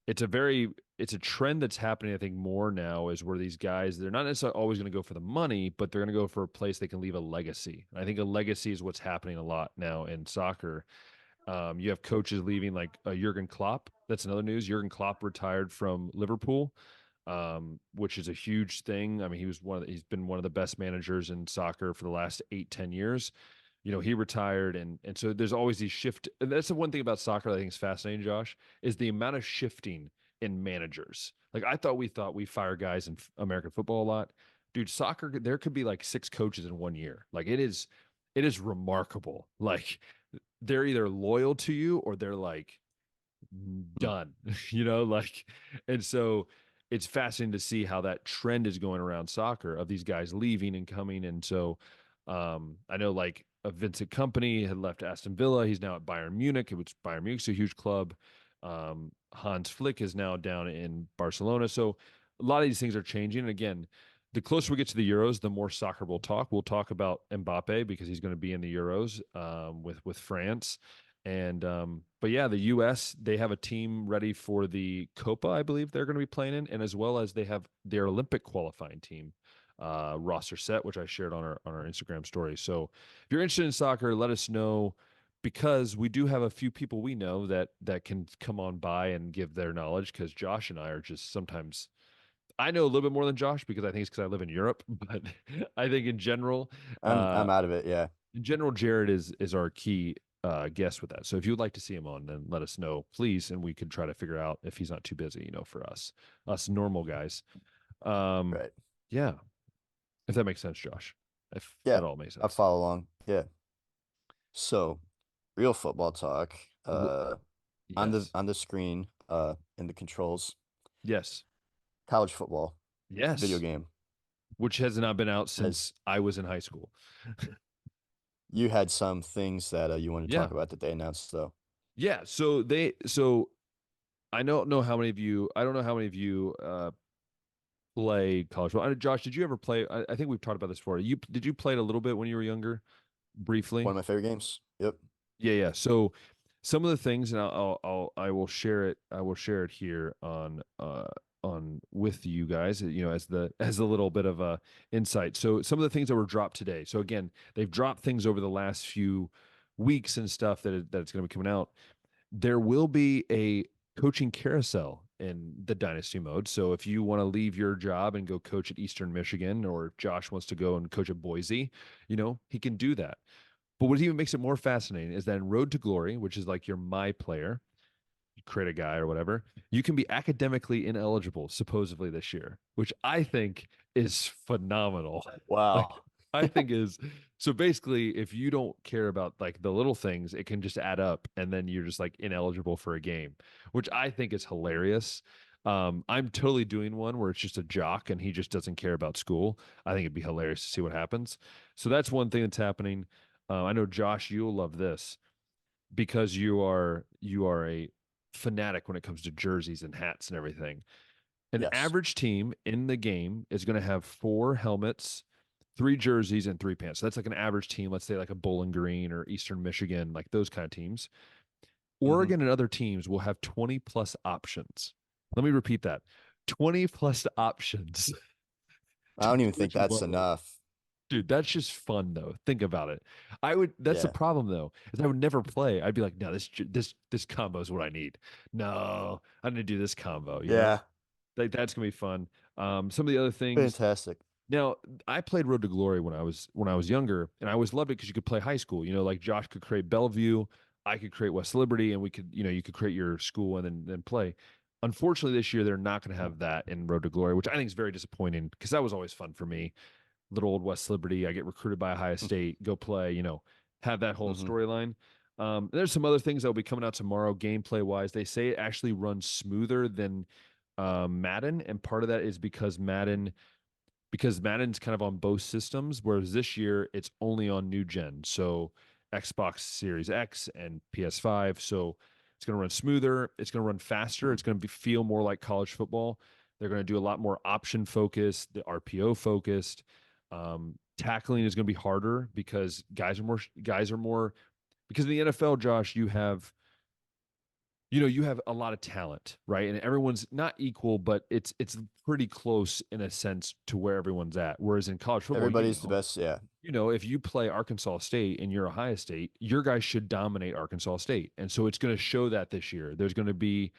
it's a very it's a trend that's happening, I think, more now is where these guys, they're not necessarily always going to go for the money, but they're going to go for a place they can leave a legacy. And I think a legacy is what's happening a lot now in soccer. You have coaches leaving like Jurgen Klopp. That's another news. Jurgen Klopp retired from Liverpool, which is a huge thing. I mean, he's been one of the best managers in soccer for the last 8-10 years. He retired, and so there's always these shift. And that's the one thing about soccer that I think is fascinating, Josh, is the amount of shifting in managers. Like we thought we fire guys in American football a lot. Dude, soccer, there could be like 6 coaches in one year. Like it is remarkable. Like they're either loyal to you or they're like done, like, and so it's fascinating to see how that trend is going around soccer of these guys leaving and coming. And so I know like a Vincent Company had left Aston Villa. He's now at Bayern Munich, which Bayern Munich's a huge club. Hans Flick is now down in Barcelona. So a lot of these things are changing. And again, the closer we get to the Euros, the more soccer we'll talk. We'll talk about Mbappe because he's going to be in the Euros with France. And but yeah, the U.S. they have a team ready for the Copa, I believe they're going to be playing in, and as well as they have their Olympic qualifying team roster set, which I shared on our Instagram story. So if you're interested in soccer, let us know because we do have a few people we know that can come on by and give their knowledge because Josh and I are just sometimes I know a little bit more than Josh because I think it's because I live in Europe, but I think I'm out of it. Yeah. in general, Jared is our key guest with that. So if you'd like to see him on, then let us know, please, and we could try to figure out if he's not too busy, for us normal guys. Right. Yeah, if that makes sense, Josh. If Yeah. that all makes I sense. follow along. Yeah. So, real football talk. Wh- On the yes, on the screen, in the controls, yes, college football video yes. game. Which has not been out Has since I was in high school. you had some things that you want to Yeah, talk about that they announced though? yeah. So I don't know how many of you. I don't know how many of you play college football. Josh, did you ever play? I think we've talked about this before. Did you play it a little bit when you were younger, briefly? One of my favorite games. Yep. Yeah, yeah. So some of the things, and I will share it. I will share it here on with you guys. As a little bit of a insight. So some of the things that were dropped today. So again, they've dropped things over the last few weeks and stuff that it's going to be coming out. There will be a coaching carousel in the dynasty mode. So if you want to leave your job and go coach at Eastern Michigan, or Josh wants to go and coach at Boise, he can do that. But what even makes it more fascinating is that in Road to Glory, which is like your my player, you create a guy or whatever, you can be academically ineligible supposedly this year, which I think is phenomenal. Like Wow. I think is so basically if you don't care about like the little things, it can just add up and then you're just like ineligible for a game, which I think is hilarious. I'm totally doing one where it's just a jock and he just doesn't care about school. I think it'd be hilarious to see what happens. So that's one thing that's happening. I know Josh, you'll love this because you are a fanatic when it comes to jerseys and hats and everything. An Yes. average team in the game is going to have 4 helmets, 3 jerseys, and 3 pants. So that's like an average team. Let's say like a Bowling Green or Eastern Michigan, like those kind of teams. Hmm. Oregon and other teams will have 20 plus options. Let me repeat that. 20 plus options I to don't do even what think you that's want with it. enough. Dude, that's just fun though. Think about it. That's the Yeah. problem though, is I would never play. I'd be like, no, this combo is what I need. No, I need to do this combo, you know? Yeah. Like that's gonna be fun. Some of the other things. Fantastic. Now, I played Road to Glory when I was younger, and I always loved it because you could play high school. You know, like Josh could create Bellevue, I could create West Liberty, and we could, you could create your school and then play. Unfortunately, this year they're not going to have that in Road to Glory, which I think is very disappointing because that was always fun for me. Little old West Liberty, I get recruited by Ohio State, go play, have that whole Mm-hmm. storyline. There's some other things that will be coming out tomorrow, gameplay wise. They say it actually runs smoother than Madden, and part of that is because Madden's kind of on both systems, whereas this year it's only on new gen. So Xbox Series X and PS5. So it's going to run smoother. It's going to run faster. It's going to feel more like college football. They're going to do a lot more option focused, the RPO focused. Tackling is going to be harder because guys are more because in the NFL, Josh, you have a lot of talent, right? And everyone's not equal, but it's pretty close in a sense to where everyone's at. Whereas in college football, Everybody's the best. Yeah. if you play Arkansas State and you're Ohio State, your guys should dominate Arkansas State. And so it's going to show that this year. There's going to be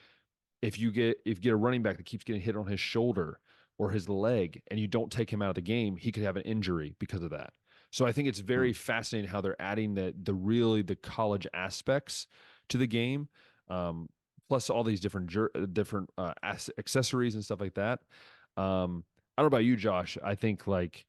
if you get a running back that keeps getting hit on his shoulder or his leg and you don't take him out of the game, he could have an injury because of that. So I think it's Mm. very fascinating how they're adding the college aspects to the game, plus all these different accessories and stuff like that. I don't know about you, Josh. I think like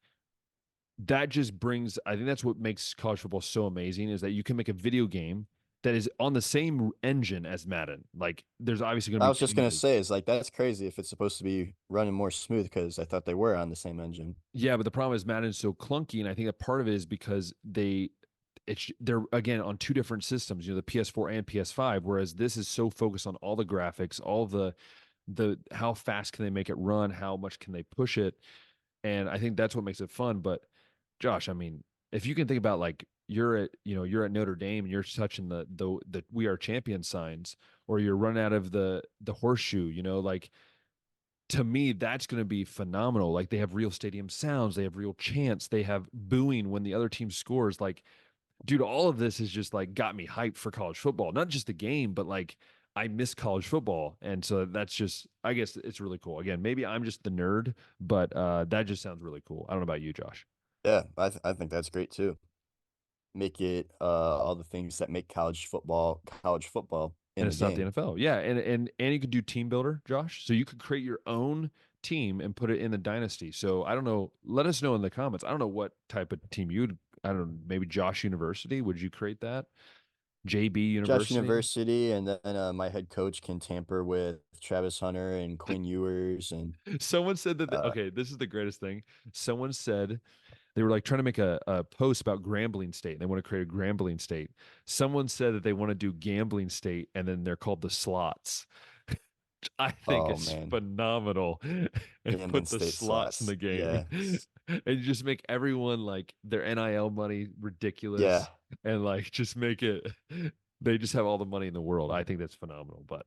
that just brings. I think that's what makes college football so amazing is that you can make a video game that is on the same engine as Madden. Like there's obviously going to I be was just gonna changes. say, is like that's crazy if it's supposed to be running more smooth because I thought they were on the same engine. Yeah, but the problem is Madden's so clunky, and I think that part of it is because they're again on two different systems, the PS4 and PS5, whereas this is so focused on all the graphics, all the how fast can they make it run, how much can they push it, and I think that's what makes it fun. But Josh, I mean, if you can think about like you're at Notre Dame and you're touching the "We Are Champions" signs, or you're running out of the horseshoe, like to me, that's going to be phenomenal. Like they have real stadium sounds, they have real chants, they have booing when the other team scores. Like, dude, all of this has just like got me hyped for college football. Not just the game, but like I miss college football, and so that's just, I guess it's really cool. Again, maybe I'm just the nerd, but that just sounds really cool. I don't know about you, Josh. Yeah, I think that's great too. Make it all the things that make college football And in the it's not the game. NFL. Yeah, and you could do team builder, Josh. So you could create your own team and put it in the dynasty. So I don't know. Let us know in the comments. I don't know what type of team you'd. I don't know. Maybe Josh University. Would you create that? JB Josh University. University, and then my head coach can tamper with Travis Hunter and Quinn Ewers, and Someone said that. uh, Okay, this is the greatest thing. Someone said they were like trying to make a post about Grambling State. They want to create a Grambling State. Someone said that they want to do Gambling State, and then they're called the Slots. I think oh is man, phenomenal and Gambling put the State slots in slots. the game Yeah, and you just make everyone like their NIL money yeah. ridiculous and like just make it they just have all the money in the world. I think that's phenomenal. But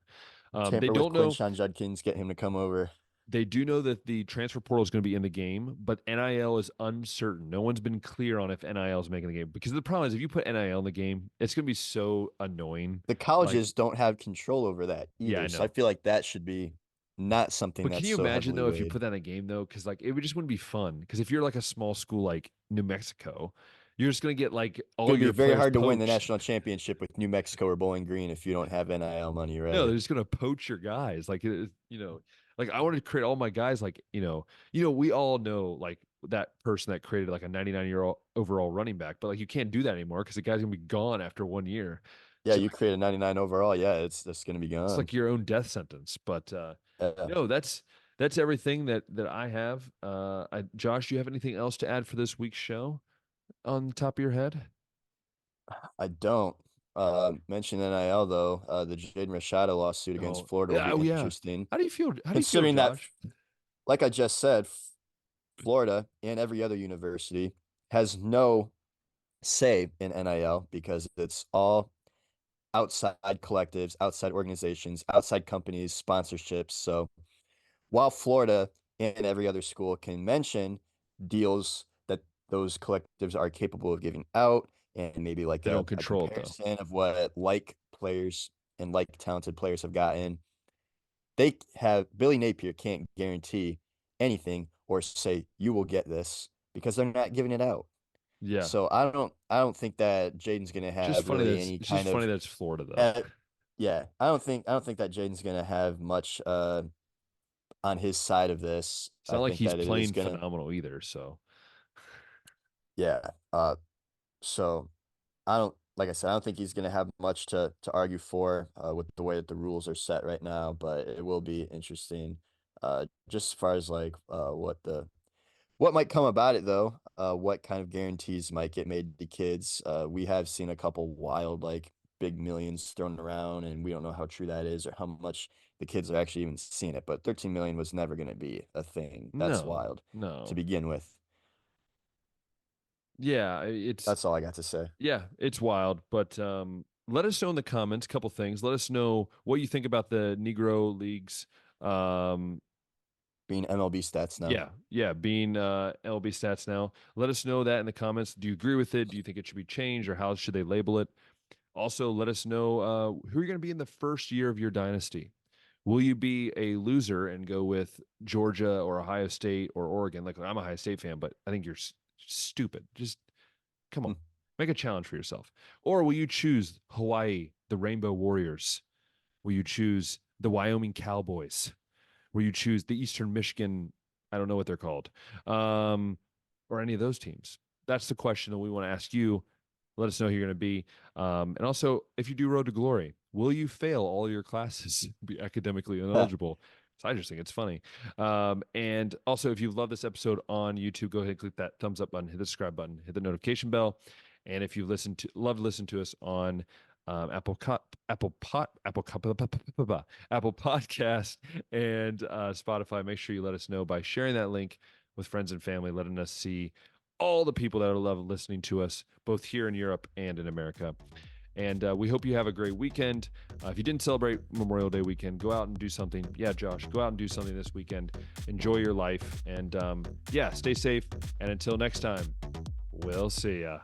they Tamper with don't know Quinshon Judkins, get him to come over. they do know that the transfer portal is going to be in the game, but NIL is uncertain. No one's been clear on if NIL is making the game because the problem is if you put NIL in the game, it's going to be so annoying. The Like, colleges don't have control over that yeah, I either, so I know. feel like that should be not something But can that's you so imagine heavily though if you weighed. put that in a game though? Because like it would just wouldn't be fun. Because if you're like a small school like New Mexico, you're just gonna get like It's all going to be your very players hard to win the poached. national championship with New Mexico or Bowling Green if you don't have NIL money, No, right? they're just gonna poach your guys. Like like I wanted to create all my guys like we all know like that person that created like a 99-year-old overall running back, but like you can't do that anymore because the guy's gonna be gone after 1 year. Yeah, So you create a 99 overall. Yeah, it's just going to be it's gone. like your own death sentence. But Yeah, no, that's everything that I have. Josh, do you have anything else to add for this week's show on the top of your head? I don't. Mention NIL though. The Jaden Rashada lawsuit against Oh, Florida will yeah, be oh yeah. interesting, How do you feel? How do you feel, considering that, Josh? like I just said, Florida and every other university has no say in NIL because it's all outside collectives, outside organizations, outside companies, sponsorships. So while Florida and every other school can mention deals that those collectives are capable of giving out, and maybe like They don't a control it though. comparison of what like players and like talented players have gotten. They have Billy Napier can't guarantee anything or say you will get this because they're not giving it out. Yeah. So I don't think that Jaden's gonna Just have funny really that's any it's just kind funny of that's Florida though. uh, yeah, I don't think that Jaden's gonna have much on his side of this. It's I not like think he's that it is playing gonna phenomenal either. So yeah. So I don't like I said, I don't think he's gonna have much to argue for with the way that the rules are set right now, but it will be interesting. Just as far as like what might come about it though, what kind of guarantees might get made to kids. We have seen a couple wild like big millions thrown around, and we don't know how true that is or how much the kids are actually even seeing it. But 13 million was never going to be a thing. That's no, wild to no. begin with. Yeah, it's That's all I got to say. yeah, it's wild. But let us know in the comments a couple things. Let us know what you think about the Negro leagues. Um, Being MLB stats now. yeah, being LB stats now. Let us know that in the comments. Do you agree with it? Do you think it should be changed, or how should they label it? Also, let us know who you're going to be in the first year of your dynasty. Will you be a loser and go with Georgia or Ohio State or Oregon? Like, I'm a Ohio State fan, but I think you're stupid. Just come on, make a challenge for yourself. Or will you choose Hawaii, the Rainbow Warriors? Will you choose the Wyoming Cowboys? Will you choose the Eastern Michigan? I don't know what they're called, or any of those teams. That's the question that we want to ask you. Let us know who you're going to be. And also, if you do Road to Glory, will you fail all your classes, be academically ineligible? So I just think it's funny. And also, if you love this episode on YouTube, go ahead and click that thumbs up button, hit the subscribe button, hit the notification bell. And if you've love to listen to us on Apple Podcast and Spotify, make sure you let us know by sharing that link with friends and family, letting us see all the people that love listening to us, both here in Europe and in America. And we hope you have a great weekend. If you didn't celebrate Memorial Day weekend, go out and do something. Yeah, Josh, go out and do something this weekend. Enjoy your life. And yeah, stay safe. And until next time, we'll see ya.